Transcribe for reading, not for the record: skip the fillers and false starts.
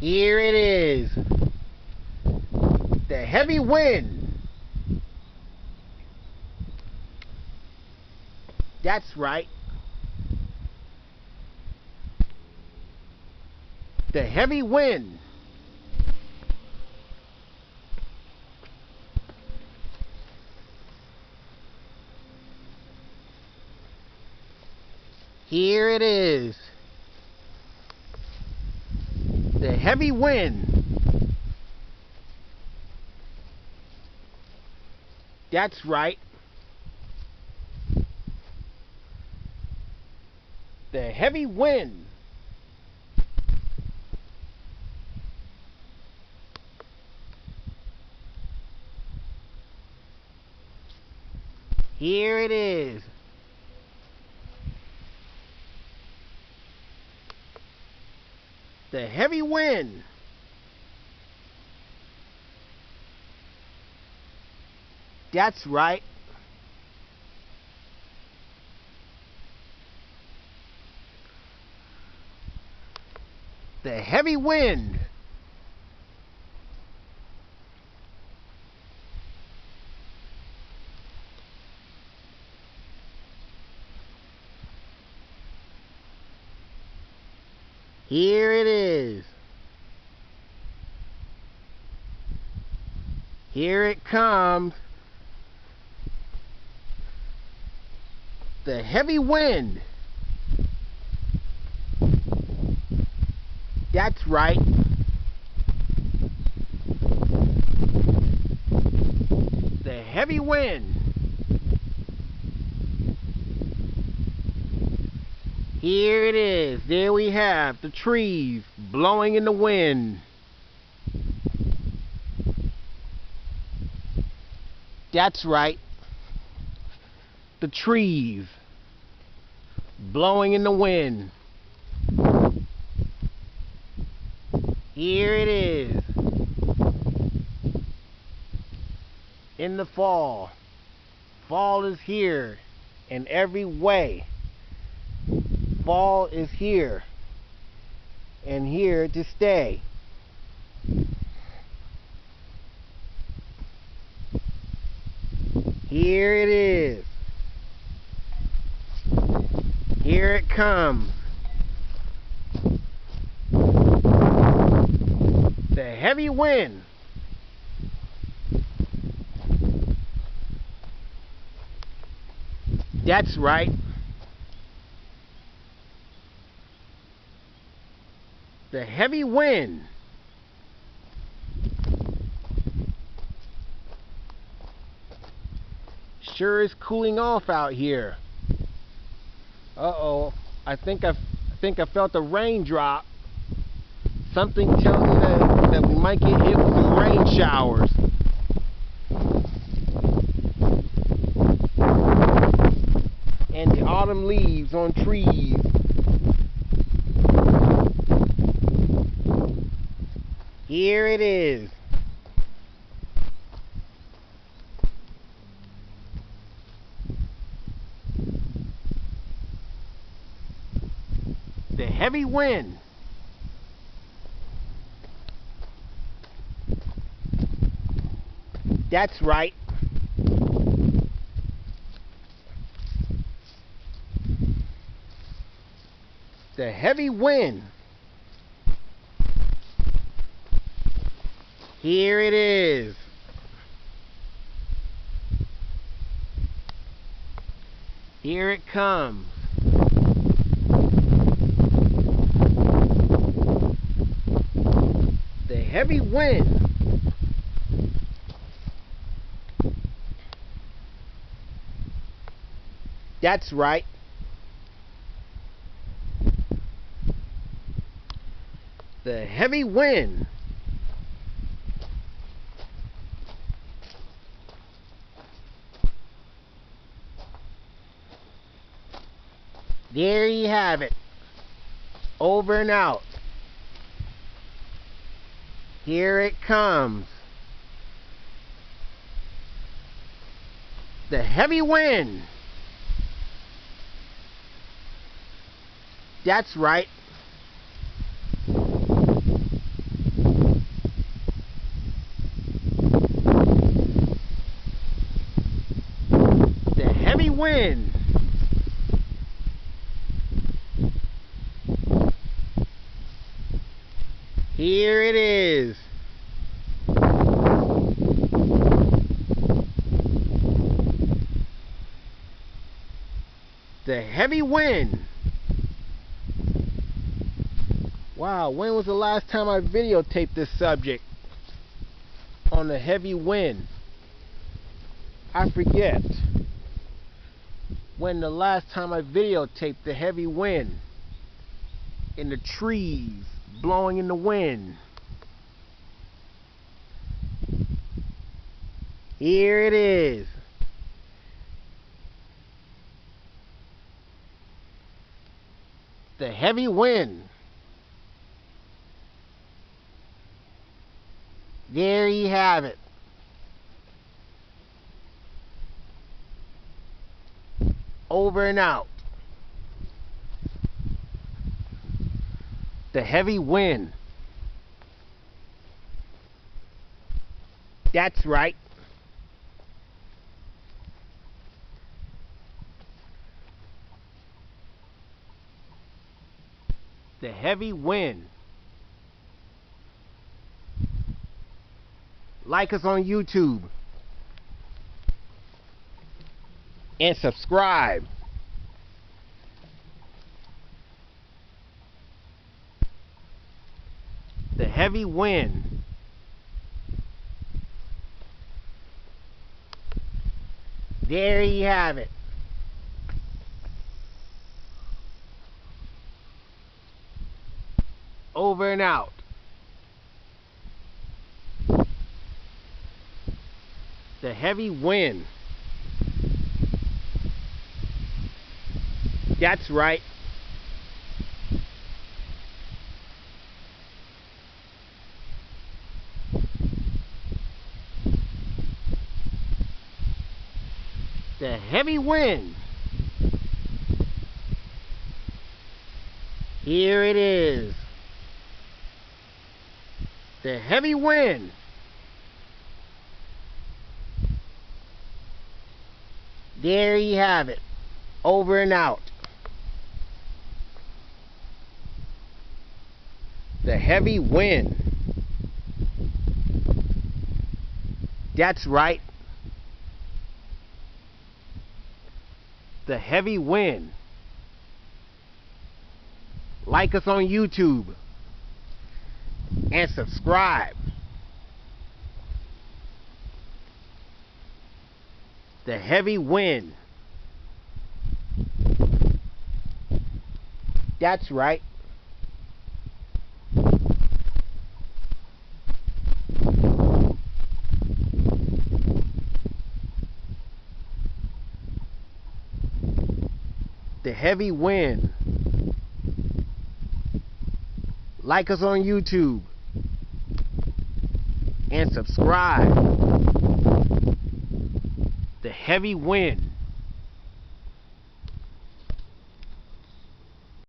Here it is. The heavy wind. That's right. The heavy wind. Here it is. The heavy wind. That's right. The heavy wind. Here it is. The heavy wind. That's right. The heavy wind. Here it is. Here it comes. The heavy wind. That's right. The heavy wind. Here it is. There we have the trees blowing in the wind. That's right. The trees blowing in the wind. Here it is. In the fall. Fall is here in every way. Fall is here and here to stay. Here it is. Here it comes. The heavy wind. That's right. The heavy wind. Sure is cooling off out here. Uh-oh. I think I felt a raindrop. Something tells me that we might get hit with some rain showers. And the autumn leaves on trees. Here it is. The heavy wind. That's right. The heavy wind. Here it is. Here it comes. The heavy wind. That's right. The heavy wind. There you have it. Over and out. Here it comes. The heavy wind. That's right. Here it is. The heavy wind. Wow, when was the last time I videotaped this subject on the heavy wind? I forget when the last time I videotaped the heavy wind in the trees blowing in the wind. Here it is. The heavy wind. There you have it. Over and out. The heavy wind. That's right. The heavy wind. Like us on YouTube and subscribe. The heavy wind. There you have it. Over and out. The heavy wind. That's right. The heavy wind. Here it is. The heavy wind. There you have it. Over and out. The heavy wind. That's right. The heavy wind. Like us on YouTube and subscribe. The heavy wind. That's right. The heavy wind. Like us on YouTube and subscribe. The heavy wind.